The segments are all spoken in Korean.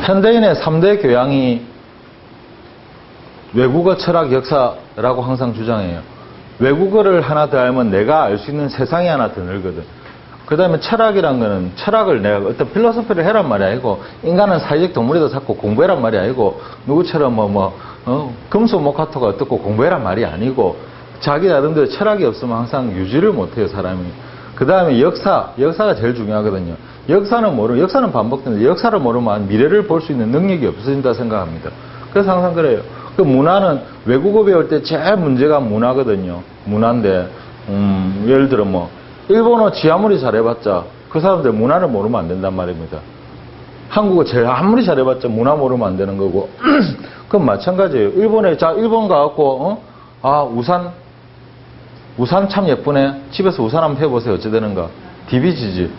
현대인의 3대 교양이 외국어, 철학, 역사라고 항상 주장해요. 외국어를 하나 더 알면 내가 알 수 있는 세상이 하나 더 늘거든. 그 다음에 철학이란 거는 철학을 내가 어떤 필로소피를 해란 말이 아니고 인간은 사회적 동물이다 자꾸 공부해란 말이 아니고 누구처럼 금수목화토가 어떻고 공부해란 말이 아니고 자기 나름대로 철학이 없으면 항상 유지를 못해요, 사람이. 그 다음에 역사가 제일 중요하거든요. 역사는 반복되는데 역사를 모르면 미래를 볼 수 있는 능력이 없어진다 생각합니다. 그래서 항상 그래요. 그 문화는 외국어 배울 때 제일 문제가 문화거든요. 문화인데, 예를 들어 일본어 아무리 잘해봤자 그 사람들 문화를 모르면 안 된단 말입니다. 한국어 아무리 잘해봤자 문화 모르면 안 되는 거고. 그건 마찬가지예요. 일본 가갖고, 우산 참 예쁘네. 집에서 우산 한번 해보세요. 어찌 되는가. 디비지지.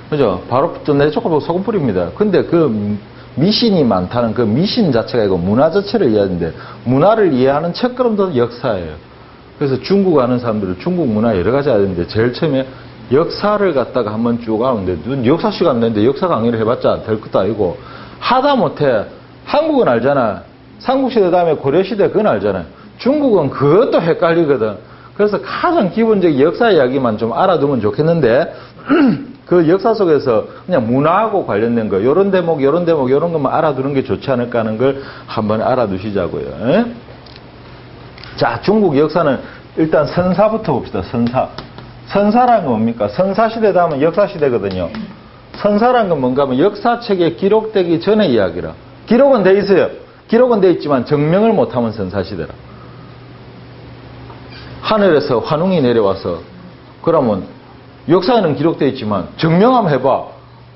그죠? 바로 좀 내쫓고 소금 뿌립니다. 근데 그 미신이 많다는 그 미신 자체가 이거 문화 자체를 이해하는데 문화를 이해하는 첫걸음도 역사예요. 그래서 중국 아는 사람들은 중국 문화 여러 가지 아는데 제일 처음에 역사를 갖다가 한번 쭉 하는데 눈 역사 시간 내는데 역사 강의를 해봤자 될 것도 아니고 하다못해 한국은 알잖아. 삼국시대 다음에 고려시대 그건 알잖아요. 중국은 그것도 헷갈리거든. 그래서 가장 기본적인 역사 이야기만 좀 알아두면 좋겠는데 그 역사 속에서 그냥 문화하고 관련된 거 요런 대목 요런 것만 알아두는 게 좋지 않을까 하는 걸 한번 알아두시자고요. 에? 자, 중국 역사는 일단 선사부터 봅시다. 선사라는 건 뭡니까? 선사시대 다음은 역사시대거든요. 선사라는 건 뭔가 하면 역사책에 기록되기 전의 이야기라. 기록은 돼 있어요. 기록은 돼 있지만 증명을 못하면 선사시대라. 하늘에서 환웅이 내려와서 그러면 역사에는 기록되어 있지만 증명 한번 해봐.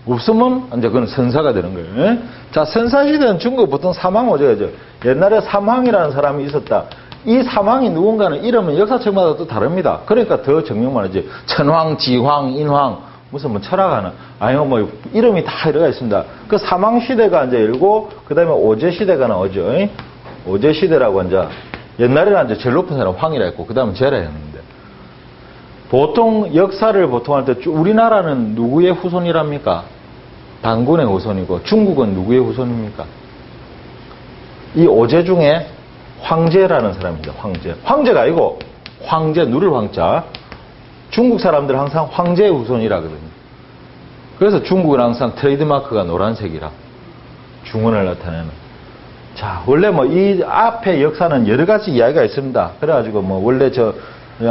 없으면 이제 그건 선사가 되는 거예요. 에? 자, 선사시대는 중국 보통 사망오제죠. 옛날에 삼황이라는 사람이 있었다. 이 삼황이 누군가는 이름은 역사책마다 또 다릅니다. 그러니까 더 증명만 하지. 천황, 지황, 인황 무슨 철학하는 아니면 이름이 다 들어가 있습니다. 그 삼황시대가 이제 열고 그 다음에 오제시대가 나오죠. 에? 오제시대라고 이제 옛날에는 이제 제일 높은 사람 황이라 했고 그 다음은 제라 했는데 보통 역사를 보통 할 때 우리나라는 누구의 후손이랍니까? 단군의 후손이고 중국은 누구의 후손입니까? 이 오제 중에 황제라는 사람입니다. 황제가 아니고 황제 누를 황자. 중국 사람들은 항상 황제의 후손이라거든요. 그래서 중국은 항상 트레이드마크가 노란색이라 중원을 나타내는. 자, 원래 이 앞에 역사는 여러 가지 이야기가 있습니다. 그래가지고 원래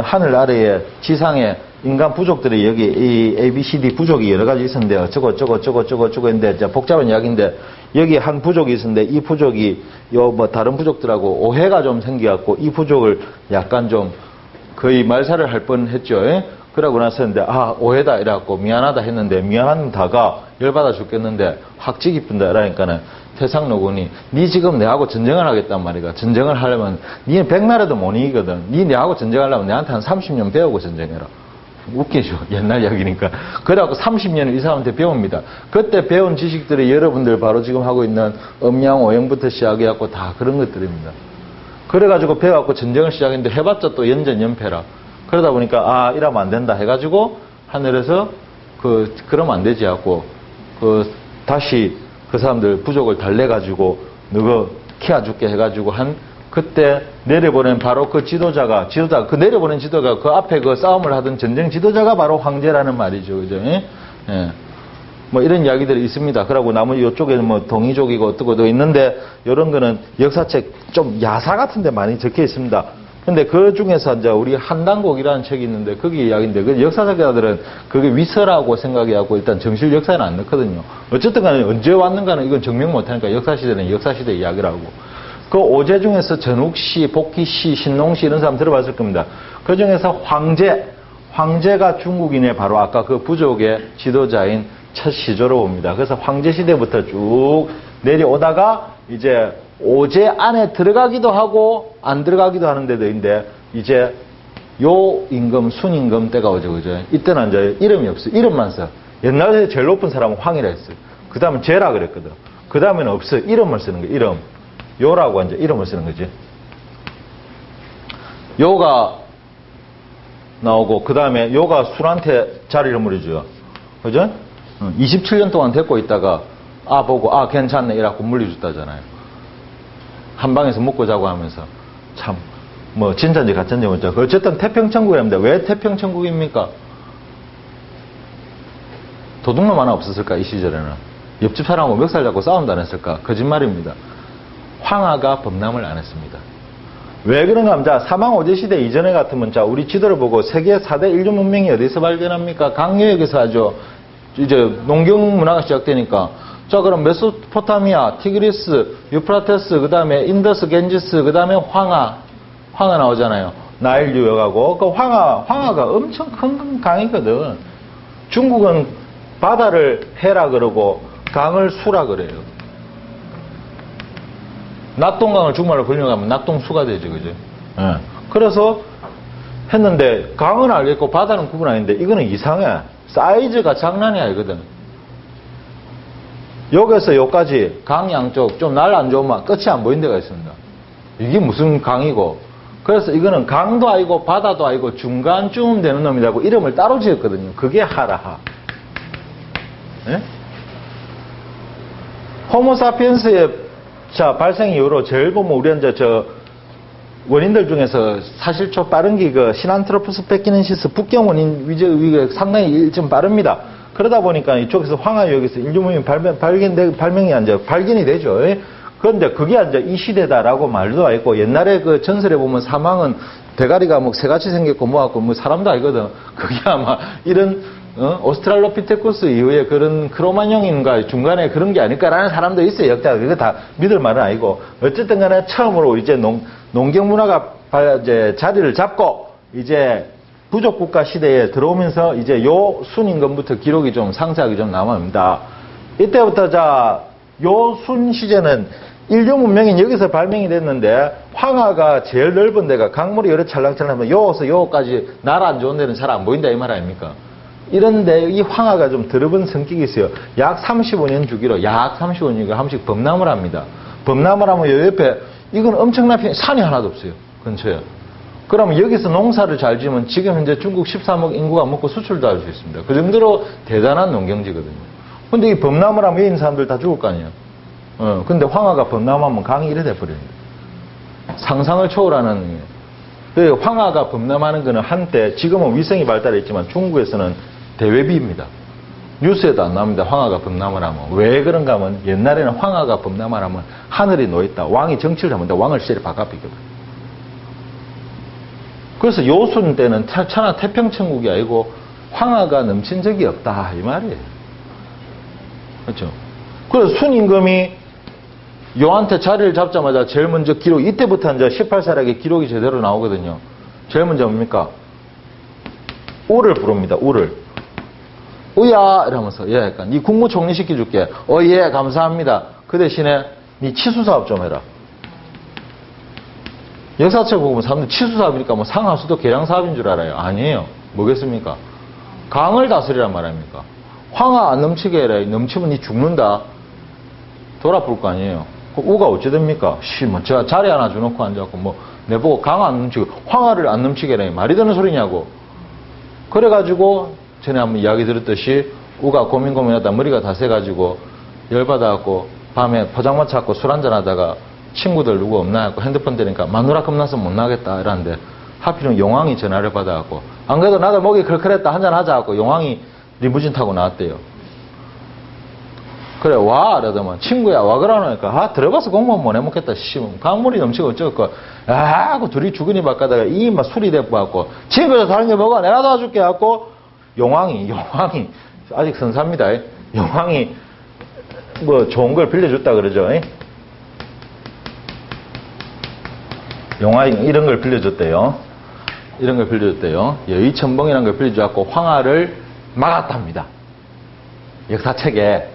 하늘 아래에 지상에 인간 부족들이 여기 이 ABCD 부족이 여러 가지 있었는데 어쩌고 했는데 복잡한 이야기인데 여기 한 부족이 있었는데 이 부족이 다른 부족들하고 오해가 좀 생겨갖고 이 부족을 약간 좀 거의 말살을 할 뻔했죠. 그러고 나서는데 오해다 이래갖고 미안하다 했는데 미안한 다가 열받아 죽겠는데 확지 깊은다 이러니까는 태상노군이 니 지금 내하고 전쟁을 하겠단 말이야. 전쟁을 하려면 니는 백날에도 못 이기거든. 니 내하고 전쟁하려면 내한테 한 30년 배우고 전쟁해라. 웃기죠. 옛날 이야기니까. 그래갖고 30년을 이 사람한테 배웁니다. 그때 배운 지식들이 여러분들 바로 지금 하고 있는 음양 오행부터 시작해갖고 다 그런 것들입니다. 그래가지고 배워갖고 전쟁을 시작했는데 해봤자 또 연전연패라. 그러다 보니까 이러면 안 된다 해가지고 하늘에서 그러면 안 되지 하고 다시 그 사람들 부족을 달래가지고 너가 키워줄게 해가지고 그때 내려보낸 바로 그 지도자가 그 내려보낸 지도자가 그 앞에 그 싸움을 하던 전쟁 지도자가 바로 황제라는 말이죠. 그죠? 예? 이런 이야기들이 있습니다. 그러고 나머지 이쪽에 동이족이고 어떻고도 있는데 이런 거는 역사책 좀 야사 같은 데 많이 적혀 있습니다. 근데 그 중에서 이제 우리 한당곡이라는 책이 있는데 거기 이야기인데 그 역사학자들은 그게 위서라고 생각해갖고 일단 정실 역사에는 안 넣거든요. 어쨌든 간에 언제 왔는가는 이건 증명 못하니까 역사시대는 역사시대 이야기라고. 그 오제 중에서 전욱시, 복희시, 신농시 이런 사람 들어봤을 겁니다. 그 중에서 황제가 중국인의 바로 아까 그 부족의 지도자인 첫 시조로 봅니다. 그래서 황제 시대부터 쭉 내려오다가 이제 오제 안에 들어가기도 하고 안 들어가기도 하는 데도인데 이제 요 임금 순임금 때가 오죠. 그죠? 이때는 이제 이름이 없어요. 이름만 써. 옛날에 제일 높은 사람은 황이라 했어요. 그 다음은 제라 그랬거든. 그 다음에는 없어요. 이름을 쓰는 거예요. 이름. 요라고 이제 이름을 쓰는 거지. 요가 나오고 그 다음에 요가 술한테 자리를 물어줘요. 그죠? 27년 동안 데리고 있다가 아 보고 아 괜찮네 이라고 물려줬다잖아요. 한 방에서 묵고 자고 하면서 참 뭐 진짜인지 가짜인지 모르죠. 어쨌든 태평천국이랍니다. 왜 태평천국입니까? 도둑놈 하나 없었을까 이 시절에는. 옆집 사람하고 멱살 잡고 싸움도 안 했을까? 거짓말입니다. 황하가 범람을 안 했습니다. 왜 그런가 하면 자 사망오제 시대 이전에 같으면 자 우리 지도를 보고 세계 4대 인류 문명이 어디서 발견합니까? 강유역에서 하죠. 이제 농경 문화가 시작되니까 자 그럼 메소포타미아, 티그리스, 유프라테스, 그 다음에 인더스, 겐지스, 그 다음에 황하 나오잖아요. 나일 유역하고 그 황하가 엄청 큰 강이거든. 중국은 바다를 해라 그러고 강을 수라 그래요. 낙동강을 중국말로 번역하면 낙동수가 되죠, 그죠? 예. 그래서 했는데 강은 알겠고 바다는 구분 아닌데 이거는 이상해. 사이즈가 장난이 아니거든. 여기서 여기까지 강 양쪽 좀 날 안 좋으면 끝이 안 보이는 데가 있습니다. 이게 무슨 강이고. 그래서 이거는 강도 아니고 바다도 아니고 중간쯤 되는 놈이라고 이름을 따로 지었거든요. 그게 하라하. 예? 호모사피엔스의 자 발생 이후로 제일 보면 우리는 저 원인들 중에서 사실 좀 빠른 게 그 시난트로푸스 페키넨시스 북경 원인 위가 상당히 일좀 빠릅니다. 그러다 보니까 이쪽에서 황하유역에서 인류문명이 발명이 이제 발견이 되죠. 예? 그런데 그게 이제 이 시대다라고 말도 안 했고 옛날에 그 전설에 보면 사망은 대가리가 뭐 새같이 생겼고 뭐하고 뭐 사람도 아니거든. 그게 아마 이런 오스트랄로피테쿠스 이후에 그런 크로마뇽인가 중간에 그런 게 아닐까라는 사람도 있어요. 역자 그거 다 믿을 말은 아니고 어쨌든 간에 처음으로 이제 농경 문화가 이제 자리를 잡고 이제 부족 국가 시대에 들어오면서 이제 요 순임금부터 기록이 좀 상세하게 좀 남아옵니다. 이때부터 자 요 순 시제는 인류 문명이 여기서 발명이 됐는데 황하가 제일 넓은 데가 강물이 여러 찰랑찰랑하면 요에서 요까지 날 안 좋은 데는 잘 안 보인다 이 말 아닙니까? 이런데 이 황하가 좀 더러운 성격이 있어요. 약 35년 주기로 약 35년 주기로 한 번씩 범람을 합니다. 범람을 하면 요 옆에 이건 엄청난 산이 하나도 없어요. 근처에. 그러면 여기서 농사를 잘 지으면 지금 현재 중국 13억 인구가 먹고 수출도 할 수 있습니다. 그 정도로 대단한 농경지거든요. 근데 이 범람을 하면 여기 있는 사람들 다 죽을 거 아니에요. 근데 황하가 범람하면 강이 이래 돼버립니다. 상상을 초월하는 황하가 범람하는 거는 한때 지금은 위성이 발달했지만 중국에서는 대외비입니다. 뉴스에도 안 나옵니다. 황하가 범람을 하면. 왜 그런가 하면 옛날에는 황하가 범람을 하면 하늘이 놓였다. 왕이 정치를 하면 왕을 세리 바꿔비거든. 그래서 요순 때는 천하 태평천국이 아니고 황하가 넘친 적이 없다 이 말이에요. 그렇죠? 그래서 순임금이 요한테 자리를 잡자마자 제일 먼저 기록, 이때부터 이제 18세락의 기록이 제대로 나오거든요. 제일 먼저 뭡니까? 우를 부릅니다. 우를. 우야 이러면서 예, 그러니까 네 국무총리 시켜줄게. 예, 감사합니다. 그 대신에 네 치수사업 좀 해라. 역사책 보면 사람들 치수사업이니까 뭐 상하수도 계량사업인 줄 알아요. 아니에요. 뭐겠습니까? 강을 다스리란 말 아닙니까? 황하 안 넘치게 해라. 넘치면 니 죽는다. 돌아볼 거 아니에요. 우가 어찌 됩니까? 뭐 제가 자리 하나 줘놓고 앉아갖고 뭐 내보고 강 안 넘치고 황하를 안 넘치게 해라. 말이 되는 소리냐고. 그래가지고 전에 한번 이야기 들었듯이 우가 고민하다 머리가 다 새가지고 열받아갖고 밤에 포장마차 갖고 술 한잔 하다가 친구들 누구 없나 하고 핸드폰 대니까 마누라 겁나서 못 나겠다 이러는데 하필은 용왕이 전화를 받아갖고 안 그래도 나도 목이 걸걸했다 한잔 하자 하고 용왕이 리무진 타고 나왔대요. 그래 와 이러더만 친구야 와 그러니까 들어가서 공무원 못 해먹겠다 강물이 넘치고 어쩌고 하고 둘이 주근이 바꿔다가 이 막 술이 돼갖고 친구야 다른 게 뭐가 내가 도와줄게 하고 용왕이 아직 선사입니다. 용왕이 뭐 좋은 걸 빌려줬다 그러죠. 용왕이 이런 걸 빌려줬대요. 여의천봉이라는 걸 빌려줘갖고 황하를 막았답니다. 역사책에.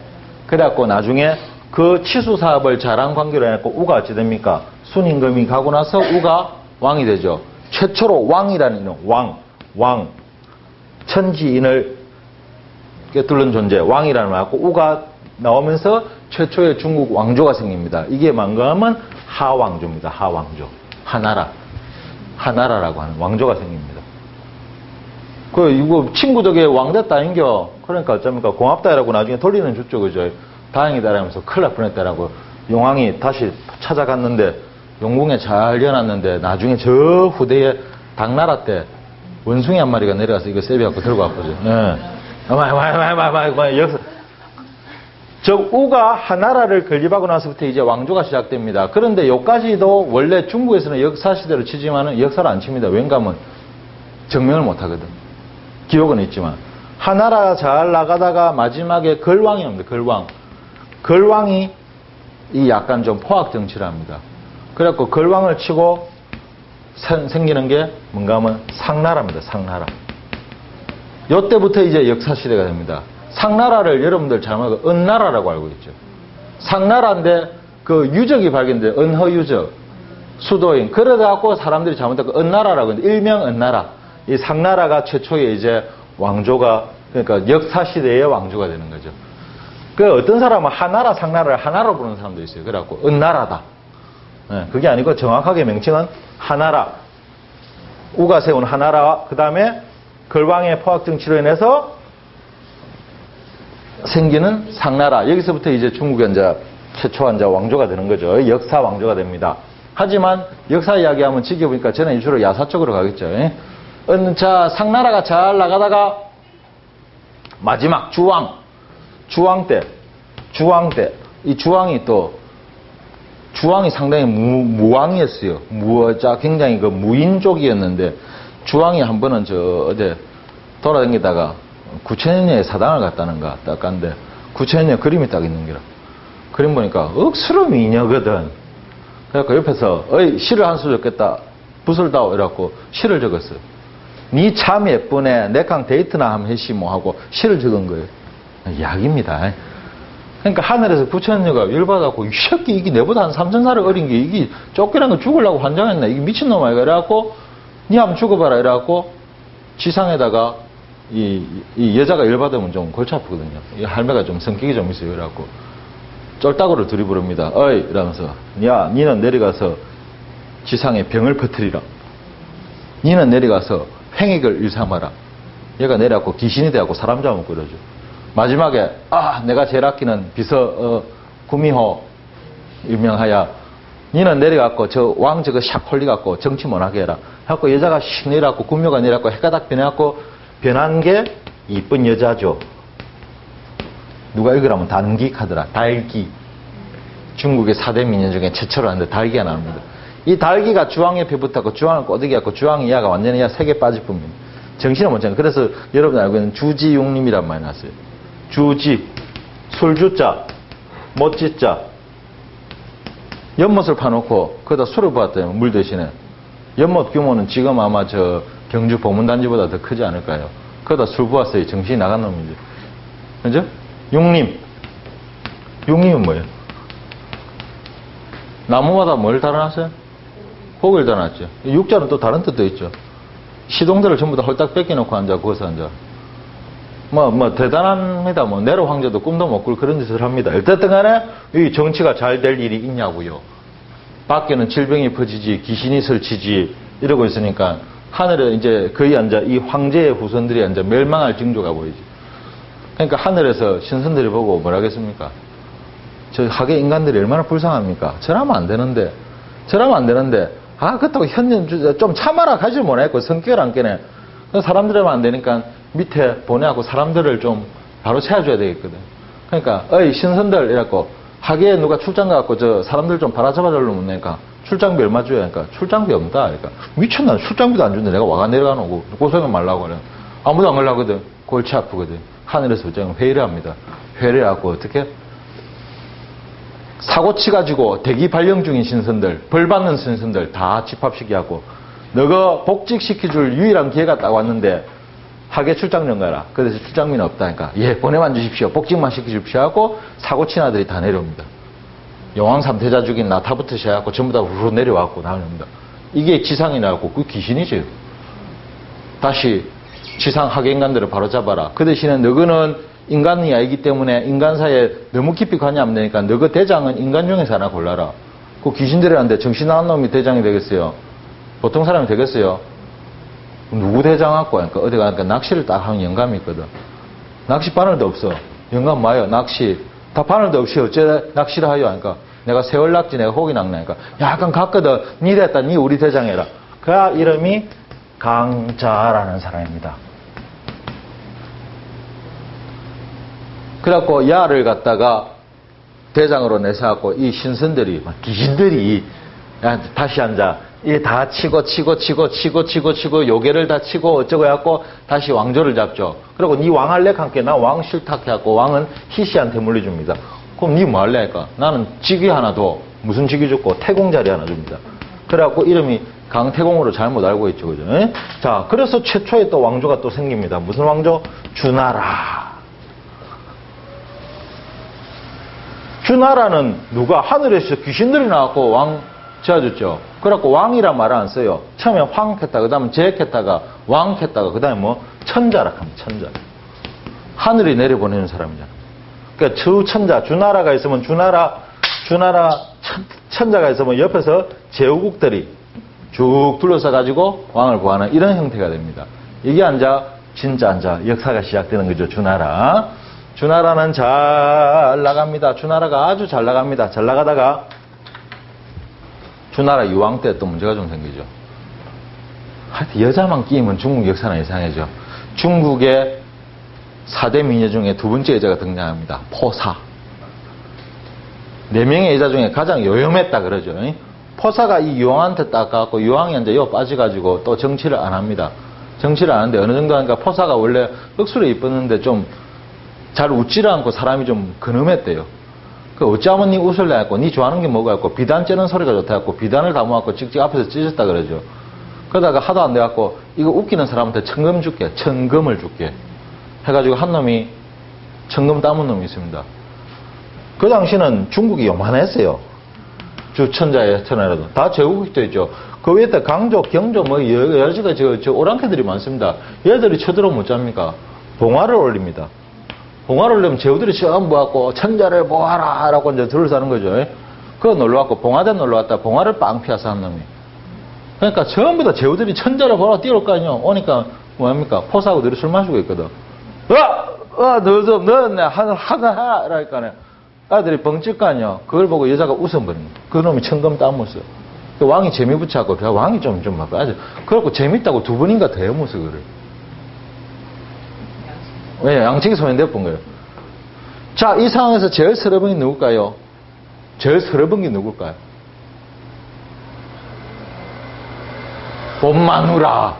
그래갖고 나중에 그 치수 사업을 잘한 관계로 해갖고 우가 어찌 됩니까? 순임금이 가고 나서 우가 왕이 되죠. 최초로 왕이라는 이름, 왕. 천지인을 꿰뚫는 존재, 왕이라는 말 갖고 우가 나오면서 최초의 중국 왕조가 생깁니다. 이게 망가하면 하왕조입니다. 하왕조. 하나라라고 하는 왕조가 생깁니다. 이거 친구 덕에 왕 됐다 인겨. 그러니까 어쩝니까? 고맙다 이라고 나중에 돌리는 주죠, 그죠? 다행이다 라면서 큰일 날 뻔했다라고 용왕이 다시 찾아갔는데 용궁에 잘 려놨는데 나중에 저 후대에 당나라 때 원숭이 한 마리가 내려가서 이거 세비갖고 들고 왔거든요. 예. 여기서 저 우가 하나라를 건립하고 나서부터 이제 왕조가 시작됩니다. 그런데 여기까지도 원래 중국에서는 역사시대로 치지만은 역사를 안 칩니다. 왠가 하면 증명을 못 하거든. 기록은 있지만. 하나라가 잘 나가다가 마지막에 걸왕이 옵니다. 걸왕이 이 약간 좀 포악 정치를 합니다. 그래갖고 걸왕을 치고 생기는 게 뭔가 하면 상나라입니다. 상나라. 요때부터 이제 역사시대가 됩니다. 상나라를 여러분들 잘 알고 은나라라고 알고 있죠. 상나라인데 그 유적이 발견돼. 은허유적. 수도인. 그래갖고 사람들이 잘못하고 은나라라고 하는데 일명 은나라. 이 상나라가 최초의 이제 왕조가 그러니까 역사시대의 왕조가 되는 거죠. 그 어떤 사람은 하나라, 상나라를 하나로 부르는 사람도 있어요. 그래갖고 은나라다. 네, 그게 아니고 정확하게 명칭은 하나라. 우가 세운 하나라. 그 다음에 걸왕의 포악 정치로 인해서 생기는 상나라. 여기서부터 이제 중국의 이제 최초 이제 왕조가 되는 거죠. 역사 왕조가 됩니다. 하지만 역사 이야기하면 지켜보니까 저는 주로 야사 쪽으로 가겠죠. 자, 상나라가 잘 나가다가 마지막 주왕 때 이 주왕이 상당히 무왕이었어요. 굉장히 그 무인족이었는데 주왕이 한 번은 어제 돌아다니다가 9,000년에 사당을 갔다는가 딱 갔는데 9,000년 그림이 딱 있는 게라. 그림 보니까 억수로 미녀거든. 그래갖고 옆에서 시를 한 수 적겠다. 붓을 다오 이래갖고 시를 적었어요. 니 참 예쁘네. 내랑 데이트나 한번 했시 뭐 하고 시를 적은 거예요. 약입니다. 그러니까 하늘에서 9,000년가 열받아갖고 이 새끼 이게 내보다 한 3,000살을 어린 게 이게 쫓기란 거 죽으려고 환장했나. 이게 미친놈아 이래갖고 니 한번 죽어봐라 이래갖고 지상에다가 이 여자가 열받으면 좀 골치 아프거든요. 이 할매가 좀 성격이 좀 있어요. 그래갖고 쫄따구를 둘이 부릅니다. 어이 이러면서 야 니는 내려가서 지상에 병을 퍼뜨리라. 니는 내려가서 횡액을 일삼아라. 얘가 내려갖고 귀신이 돼갖고 사람 잡아먹고 이러죠. 마지막에 내가 제일 아끼는 비서 구미호 유명하야 니는 내려갖고 저 왕 저거 샥 홀리갖고 정치 못하게 해라. 해갖고 여자가 씩 내려갖고 구묘가 내려갖고 해가 딱 변해갖고 변한 게 이쁜 여자죠. 누가 읽으라면 단기카더라. 달기. 중국의 4대 민요 중에 최초로 하는데 달기가 나옵니다. 이 달기가 주왕 옆에 붙었고 주왕을 꼬드기갖고 주왕 이하가 완전히 세계 빠질 뿐입니다. 정신을 못 차려. 그래서 여러분 알고 있는 주지용림이란 말이 나왔어요. 주지, 술주자, 못지자. 연못을 파놓고 거기다 술을 부었대요. 물 대신에. 연못 규모는 지금 아마 저 경주 보문단지보다 더 크지 않을까요? 거기다 술 부었어요. 정신이 나간 놈이죠. 그죠? 용림. 용림은 뭐예요? 나무마다 뭘 달아놨어요? 고기를 달아놨죠. 육자는 또 다른 뜻도 있죠. 시동들을 전부 다 홀딱 뺏겨놓고 앉아, 거기서 앉아. 대단합니다. 네로 황제도 꿈도 못 꿀 그런 짓을 합니다. 어쨌든 간에 이 정치가 잘 될 일이 있냐고요. 밖에는 질병이 퍼지지, 귀신이 설치지, 이러고 있으니까 하늘에 이제 거의 앉아, 이 황제의 후손들이 앉아 멸망할 징조가 보이지. 그러니까 하늘에서 신선들이 보고 뭐라 하겠습니까? 저 하계 인간들이 얼마나 불쌍합니까? 저러면 안 되는데. 그렇다고 현년 좀 참아라 가지 못했고 성격을 안 깨네. 사람들이면 안 되니까 밑에 보내갖고 사람들을 좀 바로 채워줘야 되겠거든. 그러니까 신선들 이래갖고 하계에 누가 출장 가갖고 저 사람들 좀 바라잡아달라면 내니까 출장비 얼마 줘야 하니까 출장비 없다. 그러니까 미쳤나 출장비도 안 주는데 내가 와가 내려가 놓고 고생을 말라고 그래. 아무도 안 가려거든. 골치 아프거든. 하늘에서 회의를 합니다. 회의를 해갖고 어떻게? 사고 치가지고 대기 발령 중인 신선들, 벌 받는 신선들 다 집합시키고 너가 복직시켜줄 유일한 기회가 딱 왔는데 하계 출장령 가라. 그래서 출장비는 없다니까. 예, 보내만 주십시오. 복직만 시켜주십시오 하고 사고 친 아들이 다 내려옵니다. 용왕 3태자 죽인 나타부터 시작하고 전부 다 우르르 내려와갖고 나옵니다. 이게 지상이 나왔고 그 귀신이죠. 다시 지상 하계 인간들을 바로 잡아라. 그 대신에 너거는 인간이 아니기 때문에 인간사에 너무 깊이 관여하면 되니까 너그 대장은 인간 중에서 하나 골라라. 그 귀신들이란데 정신 나간 놈이 대장이 되겠어요? 보통 사람이 되겠어요? 누구 대장 갖고 하니까 어디 가니까 낚시를 딱 하면 영감이 있거든. 낚시 바늘도 없어. 영감 와요. 낚시 다 바늘도 없이 어째 낚시를 하여 하니까 내가 세월 낚지 내가 고기 낚나니까 약간 갔거든. 니 됐다. 니 우리 대장해라. 그 이름이 강자라는 사람입니다. 그래갖고 야를 갖다가 대장으로 내세워갖고 이 신선들이 막 귀신들이 야, 다시 앉아. 이 다 치고 요괴를 다 치고 어쩌고 해갖고 다시 왕조를 잡죠. 그리고 니 왕 할래? 함께 나 왕 싫다 해갖고 왕은 희씨한테 물려줍니다. 그럼 니 뭐 할래? 하니까 나는 직위 하나 더. 무슨 직위 줬고? 태공자리 하나 줍니다. 그래갖고 이름이 강태공으로 잘못 알고 있죠. 그죠? 에? 자, 그래서 최초의 또 왕조가 또 생깁니다. 무슨 왕조? 주나라. 주나라는 누가 하늘에서 귀신들이 나왔고 왕 지어줬죠. 그래갖고 왕이란 말을 안 써요. 처음에 황 했다가 그 다음에 제 했다가 왕 했다가 그 다음에 뭐 천자라 합니다. 천자. 하늘이 내려보내는 사람이잖아. 그러니까 주천자 주나라가 있으면 주나라 천자가 있으면 옆에서 제후국들이 쭉 둘러싸 가지고 왕을 구하는 이런 형태가 됩니다. 이게 진짜 역사가 시작되는 거죠. 주나라. 주나라는 잘 나갑니다. 주나라가 아주 잘 나갑니다. 잘 나가다가 주나라 유황 때 또 문제가 좀 생기죠. 하여튼 여자만 끼면 중국 역사는 이상해져. 중국의 4대 미녀 중에 두 번째 여자가 등장합니다. 포사. 4명의 여자 중에 가장 요염했다 그러죠. 포사가 이 유황한테 딱 가고 유황이 이제 요 빠져가지고 또 정치를 안 합니다. 정치를 안 하는데 어느 정도 하니까 포사가 원래 억수로 이뻤는데 좀 잘 웃지를 않고 사람이 좀 근엄했대요. 그 어찌하면 니 웃을래 했고 니 좋아하는 게 뭐가 있고 비단 째는 소리가 좋다 했고 비단을 담아갖고 찍찍 앞에서 찢었다 그러죠. 그러다가 하도 안 돼갖고 이거 웃기는 사람한테 천금 줄게. 천금을 줄게. 해가지고 한 놈이 천금 따문 놈이 있습니다. 그 당시는 중국이 요만했어요. 주천자의 천하라도. 다 제국도 있죠. 그 위에 강조, 경조 뭐 여러 가지 저 오랑캐들이 많습니다. 얘들이 쳐들어오면 못 잡니까? 봉화를 올립니다. 봉화를 올리면 제후들이 전부 와갖고 천자를 보아라 라고 이제 둘러싸는 거죠. 그거 놀러왔고 봉화대 놀러왔다 봉화를 빵 피워서 한 놈이. 그러니까 전부 다 제후들이 천자를 보러 뛰어올 거 아니에요. 오니까 뭐합니까? 포사하고 들이 술 마시고 있거든. 너 좀 넣었네. 하나 라니까네. 아들이 벙찔 거 아니야. 그걸 보고 여자가 웃어버립니다. 그 놈이 천금 따먹었어. 그 왕이 재미 붙여갖고 왕이 좀 바꿔야지. 그래갖고 재밌다고 두 번인가 더 해먹었어 그를. 왜? 양치기 소년 본 거예요. 자, 이 상황에서 제일 서러운 게 누굴까요? 제일 서러운 게 누굴까요? 봄마누라.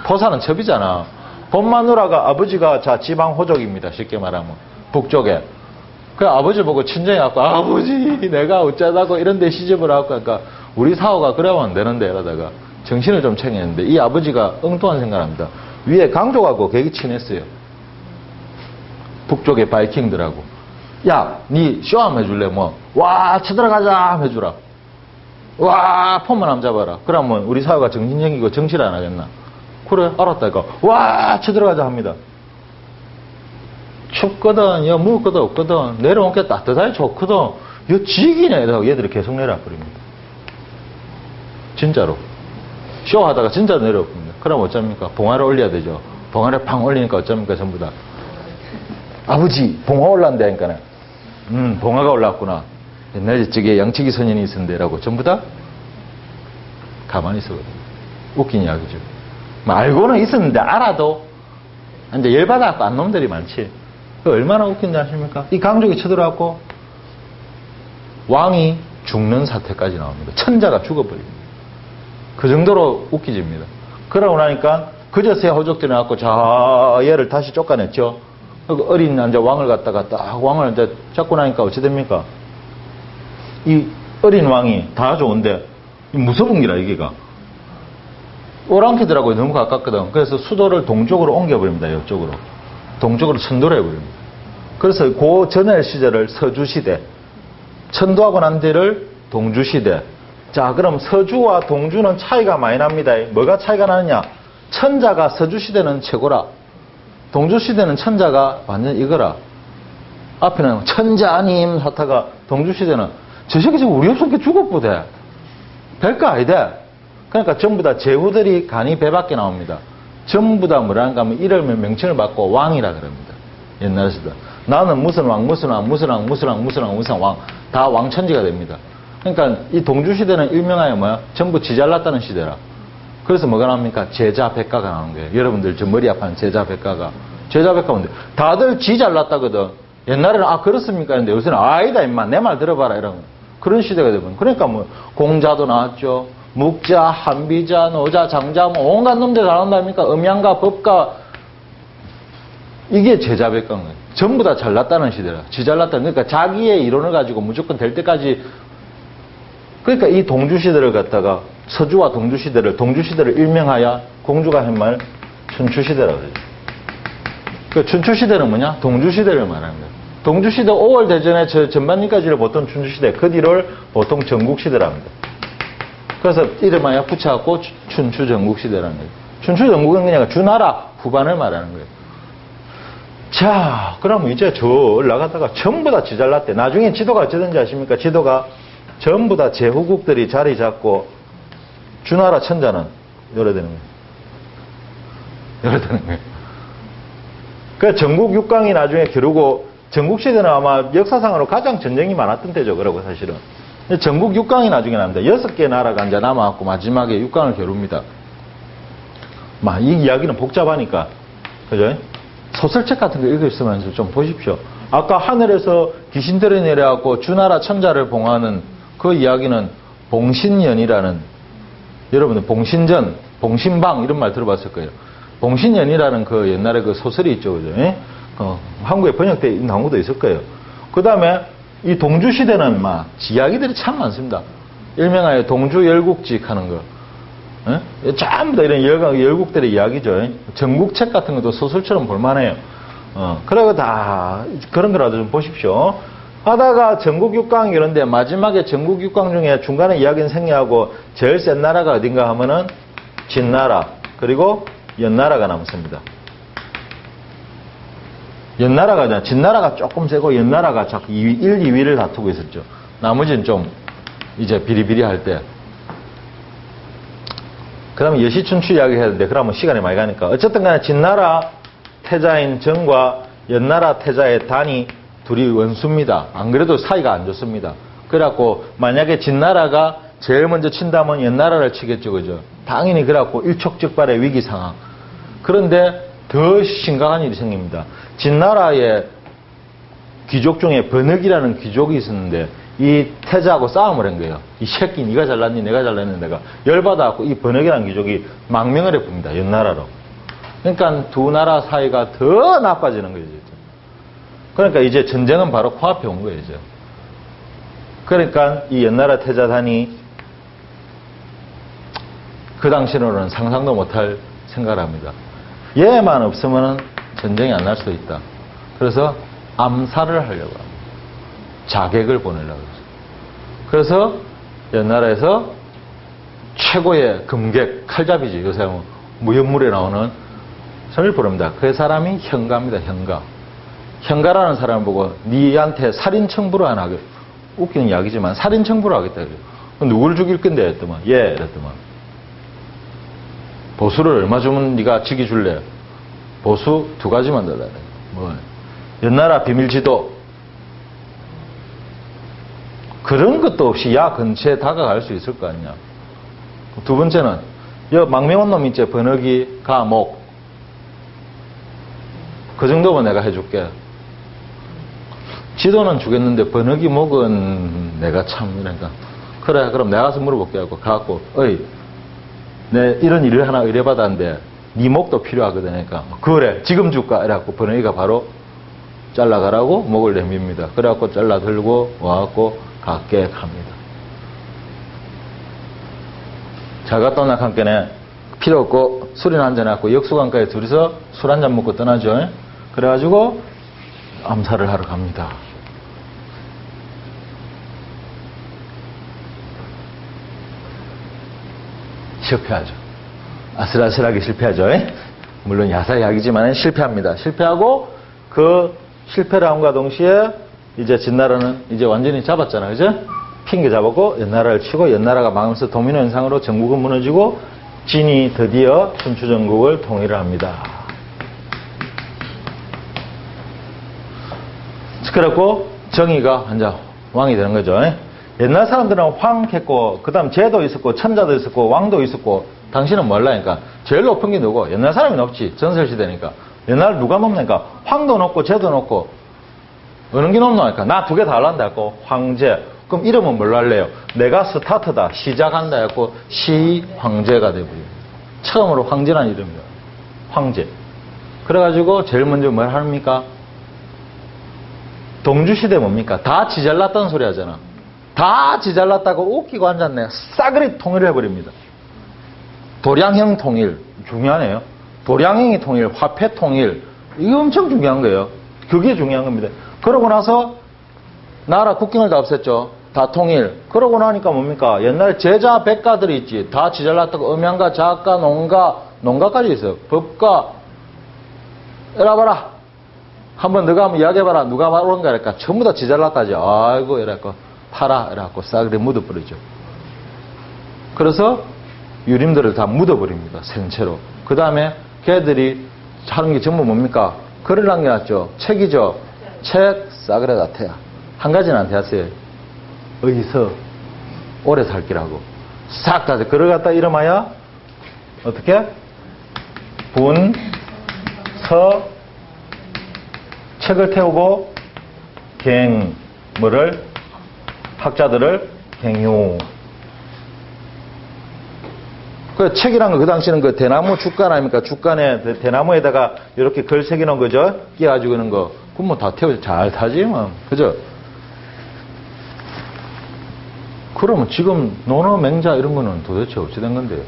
포사는 첩이잖아. 봄마누라가 아버지가 자 지방 호족입니다. 쉽게 말하면 북쪽에. 그 아버지 보고 친정에 갖고 아버지 내가 어쩌다고 이런 데 시집을 하고 그러니까 우리 사오가 그러면 안 되는데 이러다가 정신을 좀 챙겼는데 이 아버지가 엉뚱한 생각을 합니다. 위에 강족하고 되게 친했어요. 북쪽의 바이킹들하고. 야, 니 쇼 한번 해줄래? 뭐, 와, 쳐들어가자 해주라. 와, 폼만 한번 잡아라. 그러면 우리 사회가 정신 챙기고 정치를 안 하겠나? 그래, 알았다. 이거. 와, 쳐들어가자 합니다. 춥거든, 야, 먹을 것도 없거든. 내려온 게 따뜻하게 좋거든. 야, 지기네. 얘들이 계속 내려버립니다. 진짜로. 쇼 하다가 진짜 내려옵니다. 그럼 어쩝니까? 봉화를 올려야 되죠. 봉화를 팡 올리니까 어쩝니까? 전부 다. 아버지, 봉화 올랐는데 하니까, 봉화가 올랐구나. 옛날에 저게 양치기 선연이 있었는데라고 전부 다 가만히 있었거든요. 웃긴 이야기죠. 뭐 알고는 있었는데 알아도 이제 열받아갖고 안 놈들이 많지. 얼마나 웃긴지 아십니까? 이 강족이 쳐들어왔고 왕이 죽는 사태까지 나옵니다. 천자가 죽어버립니다. 그 정도로 웃기집니다. 그러고 나니까 그저 새 호족들이 나왔고 자 얘를 다시 쫓아냈죠. 어린 이제 왕을 갖다가 딱 왕을 이제 잡고 나니까 어찌 됩니까? 이 어린 왕이 다 좋은데 무서운 기라 이게가 오랑캐들하고 너무 가깝거든. 그래서 수도를 동쪽으로 옮겨버립니다. 이쪽으로 동쪽으로 천도를 해버립니다. 그래서 그 전의 시절을 서주시대, 천도하고 난 뒤를 동주시대. 자, 그럼 서주와 동주는 차이가 많이 납니다. 뭐가 차이가 나느냐? 천자가 서주시대는 최고라. 동주시대는 천자가 완전 이거라. 앞에는 천자님 하다가 동주시대는 저 새끼 지금 우리 없으니까 죽었보대. 별거 아니다. 그러니까 전부 다 제후들이 간이 배 밖에 나옵니다. 전부 다 뭐라는가 하면 이름을 명칭을 받고 왕이라 그럽니다. 옛날에서도. 나는 무슨 왕, 무슨 왕, 무슨 왕, 무슨 왕, 무슨 왕, 무슨 왕. 다 왕천지가 됩니다. 그러니까 이 동주시대는 일명하여 뭐야? 전부 지 잘났다는 시대라. 그래서 뭐가 나옵니까? 제자백가가 나오는 거예요. 여러분들 저 머리 아파하는 제자백가가. 제자백가 뭔데? 다들 지 잘났다거든. 옛날에는 아 그렇습니까? 했는데 요새는 아니다 임마 내 말 들어봐라 이런 그런 시대가 되면 그러니까 뭐 공자도 나왔죠. 묵자, 한비자, 노자, 장자 뭐 온갖 놈들 다 나온다니까. 음양가, 법가 이게 제자백가인 거예요. 전부 다 잘났다는 시대라. 지 잘났다. 그러니까 자기의 이론을 가지고 무조건 될 때까지 그러니까 이 동주시대를 갖다가 서주와 동주시대를 일명하여 공주가 한 말 춘추시대라고 그러죠. 그 춘추시대는 뭐냐? 동주시대를 말하는 거예요. 동주시대 5월 대전에 저 전반기까지를 보통 춘추시대, 그 뒤를 보통 전국시대라고 합니다. 그래서 이름하여 붙여갖고 춘추전국시대라는 거예요. 춘추전국은 그냥 주나라 후반을 말하는 거예요. 자, 그럼 이제 저 올라가다가 전부 다 지잘났대. 나중에 지도가 어쩌든지 아십니까? 지도가 전부 다 제후국들이 자리 잡고 주나라 천자는 열어되는 거예요. 열어되는 거예요. 그 전국 6강이 나중에 겨루고 전국시대는 아마 역사상으로 가장 전쟁이 많았던 때죠. 그러고 사실은. 전국 6강이 나중에 납니다. 6개 나라가 이제 남아갖고 마지막에 6강을 겨룹니다. 이 이야기는 복잡하니까. 그죠? 소설책 같은 거 읽으시면서 좀 보십시오. 아까 하늘에서 귀신들이 내려갖고 주나라 천자를 봉하는 그 이야기는 봉신연이라는, 여러분들 봉신전, 봉신방 이런 말 들어봤을 거예요. 봉신연이라는 그 옛날에 그 소설이 있죠. 그죠? 한국에 번역돼 나온 것도 있을 거예요. 그 다음에 이 동주시대는 이야기들이 참 많습니다. 일명하여 동주열국직 하는 거. 전부 다 이런 열국들의 이야기죠. 전국책 같은 것도 소설처럼 볼만해요. 그러고 다 그런 거라도 좀 보십시오. 하다가 전국 6강 이런데 마지막에 전국 6강 중에 중간에 이야기는 생략하고 제일 센 나라가 어딘가 하면은 진나라 그리고 연나라가 남습니다. 연나라가 진나라가 조금 세고 연나라가 자꾸 1, 2위를 다투고 있었죠. 나머지는 좀 이제 비리비리할 때. 그 다음에 여시춘추 이야기 해야 되는데 그러면 시간이 많이 가니까 어쨌든 간에 진나라 태자인 정과 연나라 태자의 단이 둘이 원수입니다. 안 그래도 사이가 안 좋습니다. 그래갖고 만약에 진나라가 제일 먼저 친다면 연나라를 치겠죠. 그죠? 당연히 그래갖고 일촉즉발의 위기 상황. 그런데 더 심각한 일이 생깁니다. 진나라의 귀족 중에 번역이라는 귀족이 있었는데 이 태자하고 싸움을 한 거예요. 이 새끼 네가 잘났니 내가 잘났니 내가 열받아갖고 이 번역이라는 귀족이 망명을 해봅니다. 연나라로. 그러니까 두 나라 사이가 더 나빠지는 거죠. 그러니까 이제 전쟁은 바로 코앞에 온 거예요. 이제. 그러니까 이 연나라 태자단이 그 당시로는 상상도 못할 생각을 합니다. 얘만 없으면 전쟁이 안 날 수도 있다. 그래서 암살을 하려고 합니다. 자객을 보내려고 합니다. 그래서 연나라에서 최고의 금객, 칼잡이지. 요새 무협물에 나오는 선을 부릅니다. 그 사람이 현가입니다. 현가. 현가라는 사람을 보고 니한테 살인 청부를 안 하겠다. 웃기는 이야기지만 살인 청부를 하겠다. 누구를 죽일 건데 했더만 이랬더만 보수를 얼마 주면 네가 직위 줄래? 보수 2가지만 달라. 뭐 연나라 비밀지도 그런 것도 없이 야 근처에 다가갈 수 있을 거 아니냐. 두 번째는 망명한 놈 있지 번역이 가목 그 정도면 내가 해줄게. 지도는 주겠는데 번역이 목은 내가 참 이러니까 그래 그럼 내가 가서 물어볼게 하고 가갖고 내 이런 일을 하나 의뢰받았는데 네 목도 필요하거든. 그러니까 그래 지금 줄까 이래갖고 번역이가 바로 잘라가라고 목을 내밉니다. 그래갖고 잘라 들고 와갖고 갖게 갑니다. 잘 갔다 오나 함께네 필요 없고 술이나 한잔 해갖고 역수강가에 둘이서 술 한잔 먹고 떠나죠. 그래가지고 암살을 하러 갑니다. 실패하죠. 아슬아슬하게 실패하죠. 물론 야사야기지만 실패합니다. 실패하고 그 실패를 함과 동시에 이제 진나라는 이제 완전히 잡았잖아요. 그죠? 핑계 잡았고 연나라를 치고 연나라가 망하면서 도미노 현상으로 전국은 무너지고 진이 드디어 춘추전국을 통일을 합니다. 그래갖고 정의가 이제 왕이 되는 거죠. 옛날 사람들은 황했고, 그 다음 제도 있었고, 천자도 있었고, 왕도 있었고, 당신은 몰라니까. 제일 높은 게 누구? 옛날 사람이 높지. 전설시대니까. 옛날 누가 높냐니까. 황도 높고, 제도 높고, 어느 게 높노니까. 나 두 개 다 할란다 했고, 황제. 그럼 이름은 뭘로 할래요? 내가 스타트다. 시작한다 했고, 시황제가 되버려요. 처음으로 황제라는 이름이에요. 황제. 그래가지고, 제일 먼저 뭘 합니까? 동주시대 뭡니까? 다 지잘났다는 소리 하잖아. 다 지잘났다고 웃기고 앉았네. 싸그리 통일을 해버립니다. 도량형 통일. 중요하네요. 도량형이 통일, 화폐 통일. 이게 엄청 중요한 거예요. 그게 중요한 겁니다. 그러고 나서 나라 국경을 다 없앴죠. 다 통일. 그러고 나니까 뭡니까? 옛날에 제자 백가들이 있지. 다 지잘났다고 음양가, 작가, 농가까지 있어요. 법가. 이라봐라. 한번 너가 한번 이야기해봐라. 누가 말하는가 이랄까. 전부 다 지잘났다지. 아이고 이랄까. 팔아 이랄까. 싸그리 묻어버리죠. 그래서 유림들을 다 묻어버립니다. 생채로. 그 다음에 걔들이 하는 게 전부 뭡니까? 글을 남겨놨죠. 책이죠. 책 싸그리 다 태야. 한 가지는 안 태웠어요. 어디서 오래 살기라고. 싹 다 글을 갖다 이름하여 어떻게? 분, 서, 책을 태우고 뭐를 학자들을 갱유. 그 책이란 거 그 당시는 그 대나무 죽간 아닙니까? 죽간에 대나무에다가 이렇게 글 새겨놓은 거죠. 끼워가지고 있는 거. 그럼 뭐 다 태워 잘 타지 뭐. 그죠? 그러면 지금 논어 맹자 이런 거는 도대체 어찌 된 건데요?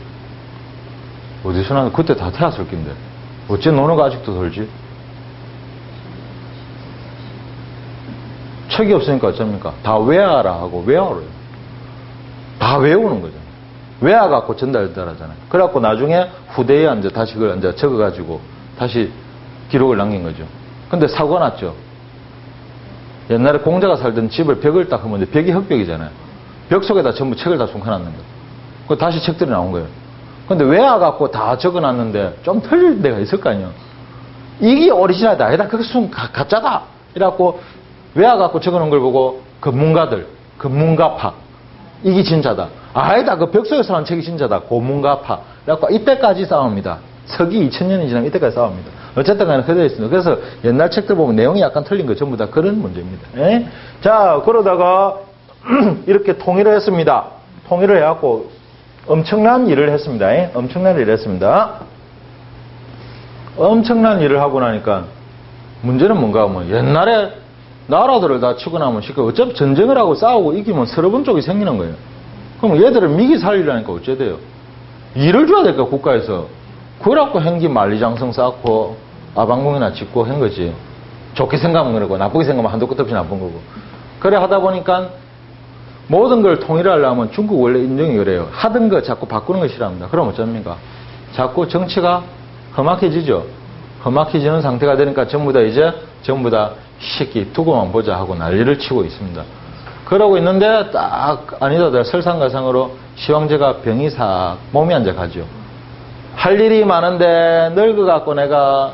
어디서 나 그때 다 태웠을 낀데. 어째 논어가 아직도 돌지? 책이 없으니까 어쩝니까? 다 외워라 하고 외워요. 다 외우는 거죠. 외워갖고 전달하잖아요. 그래갖고 나중에 후대에 이제 다시 그걸 이제 적어가지고 다시 기록을 남긴 거죠. 근데 사고가 났죠. 옛날에 공자가 살던 집을 벽을 딱 하면 벽이 흙벽이잖아요. 벽 속에다 전부 책을 다 숨겨놨는 거예요. 그 다시 책들이 나온 거예요. 근데 외워갖고 다 적어놨는데 좀 틀릴 데가 있을 거 아니에요. 이게 오리지널이다. 아니다. 그게 가짜다. 이래갖고 외워갖고 적어놓은 걸 보고 전문가파. 이게 진짜다. 아니다. 그 벽 속에서 한 책이 진짜다. 고문가파. 그래갖고 이때까지 싸웁니다. 서기 2000년이 지나면 이때까지 싸웁니다. 어쨌든 간에 그대로 있습니다. 그래서 옛날 책들 보면 내용이 약간 틀린 거 전부 다 그런 문제입니다. 에? 자, 그러다가 이렇게 통일을 했습니다. 통일을 해갖고 엄청난 일을 했습니다. 에? 엄청난 일을 했습니다. 엄청난 일을 하고 나니까 문제는 뭔가 하면 옛날에 나라들을 다 치고 나면 쉽게 어차피 전쟁을 하고 싸우고 이기면 서러운 쪽이 생기는 거예요. 그럼 얘들을 미기 살리려니까 어째 돼요? 일을 줘야 될까 국가에서. 그래갖고 행기 만리장성 쌓고 아방궁이나 짓고 한 거지. 좋게 생각하면 그러고 나쁘게 생각하면 한도 끝 없이 나쁜 거고. 그래 하다 보니까 모든 걸 통일하려면 중국 원래 인정이 그래요. 하던 거 자꾸 바꾸는 거 싫어합니다. 그럼 어쩝니까? 자꾸 정치가 험악해지죠. 험악해지는 상태가 되니까 전부 다 새끼 두고만 보자 하고 난리를 치고 있습니다. 그러고 있는데 딱 아니다들 설상가상으로 시황제가 병이 싹 몸이 안 작하죠. 할 일이 많은데 늙어갖고 내가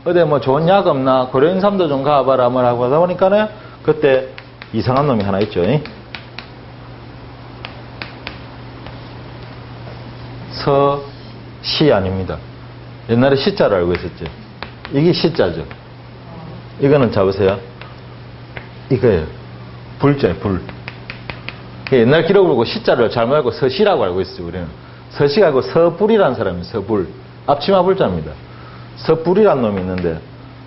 어디 뭐 좋은 약 없나 고려인삼도 좀 가봐라 뭘 하고 하다 보니까는 그때 이상한 놈이 하나 있죠. 서시 아닙니다. 옛날에 시자를 알고 있었죠. 이게 시자죠. 이거는 잡으세요. 이거예요. 불자예요, 불. 옛날 기록을 보고 시자를 잘못 알고 서시라고 알고 있어요, 우리는. 서시가 아니고 서불이라는 사람이에요, 서불. 앞치마 불자입니다. 서불이라는 놈이 있는데,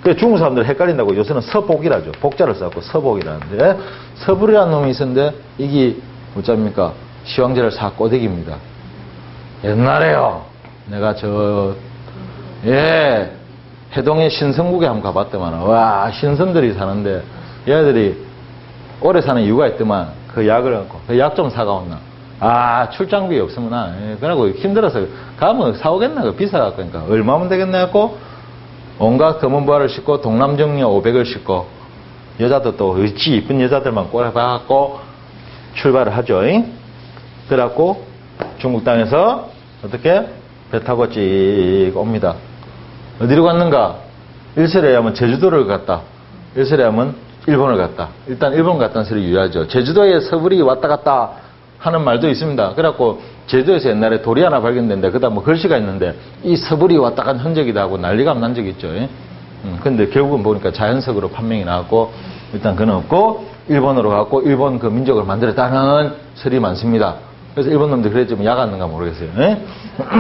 그 중국 사람들 헷갈린다고 요새는 서복이라죠. 복자를 써갖고 서복이라는데, 서불이라는 놈이 있었는데, 이게, 뭐cab니까? 시황제를 싹 꼬대기입니다. 옛날에요, 내가 해동의 신성국에 한번 가봤더만, 와, 신선들이 사는데, 얘들이 오래 사는 이유가 있더만, 그 약을 갖고, 그 약 좀 사가온나. 아, 출장비 없으면, 그러고 힘들어서, 가면 사오겠나, 그 비싸갖고, 그러니까, 얼마면 되겠나, 갖고, 온갖 검은보화를 싣고, 동남정리 500을 싣고, 여자도 또, 어찌 이쁜 여자들만 꼬라박고, 출발을 하죠. 그래갖고, 중국 땅에서, 어떻게? 배 타고 찍 옵니다. 어디로 갔는가? 일설에 하면 제주도를 갔다. 일설에 하면 일본을 갔다. 일단 일본 갔다는 소리 유효하죠. 제주도에 서불이 왔다 갔다 하는 말도 있습니다. 그래갖고 제주도에서 옛날에 돌이 하나 발견됐는데 그다음 뭐 글씨가 있는데 이 서불이 왔다 간 흔적이다 하고 난리가 난 적이 있죠. 근데 결국은 보니까 자연석으로 판명이 나왔고 일단 그는 없고 일본으로 갔고 일본 그 민족을 만들었다는 설이 많습니다. 그래서 일본 놈들 그랬지만 야갔는가 모르겠어요.